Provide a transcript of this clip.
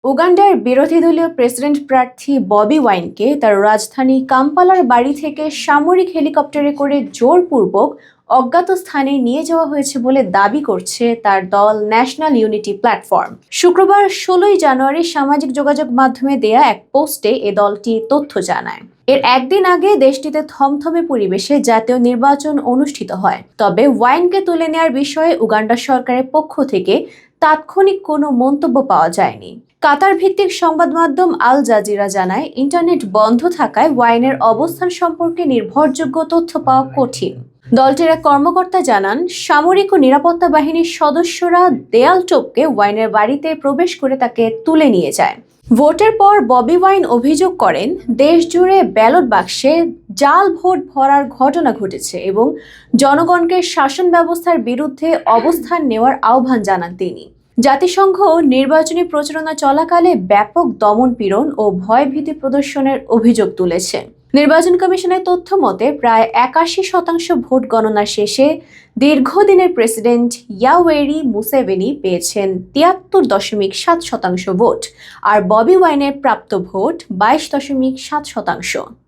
উগান্ডার বিরোধী দলীয় প্রেসিডেন্ট প্রার্থী ববি ওয়াইনকে তার রাজধানী কাম্পালার বাড়ি থেকে সামরিক হেলিকপ্টারে করে জোরপূর্বক অজ্ঞাত স্থানে নিয়ে যাওয়া হয়েছে বলে দাবি করছে তার দল ন্যাশনাল ইউনিটি প্ল্যাটফর্ম। শুক্রবার ১৬ই জানুয়ারি সামাজিক যোগাযোগ মাধ্যমে দেয়া এক পোস্টে এ দলটি তথ্য জানায়। এর একদিন আগে দেশটিতে থমথমে পরিবেশে জাতীয় নির্বাচন অনুষ্ঠিত হয়। তবে ওয়াইনকে তুলে নেওয়ার বিষয়ে উগান্ডা সরকারের পক্ষ থেকে তাৎক্ষণিক কোনো মন্তব্য পাওয়া যায়নি। কাতার ভিত্তিক সংবাদ মাধ্যম আল জাজিরা জানায়, ইন্টারনেট বন্ধ থাকায় ওয়াইনের অবস্থান সম্পর্কে নির্ভরযোগ্য তথ্য পাওয়া কঠিন। দলটির এক কর্মকর্তা জানান, সামরিক ও নিরাপত্তা বাহিনীর সদস্যরা দেয়াল টপকে ওয়াইনের বাড়িতে প্রবেশ করে তাকে তুলে নিয়ে যায়। ভোটের পর ববি ওয়াইন অভিযোগ করেন, দেশ জুড়ে ব্যালট বাক্সে জাল ভোট ভরার ঘটনা ঘটেছে এবং জনগণকে শাসন ব্যবস্থার বিরুদ্ধে অবস্থান নেওয়ার আহ্বান জানান তিনি। জাতিসংঘ নির্বাচনী প্রচারণা চলাকালে ব্যাপক দমনপীড়ন ও ভয়ভীতি প্রদর্শনের অভিযোগ তুলেছে। নির্বাচন কমিশনের তথ্য মতে প্রায় ৮১% ভোট গণনা শেষে দীর্ঘদিনের প্রেসিডেন্ট ইয়াওয়েরি মুসেভেনি পেয়েছেন ৭৩.৭% ভোট, আর ববি ওয়াইনের প্রাপ্ত ভোট ২২.৭%।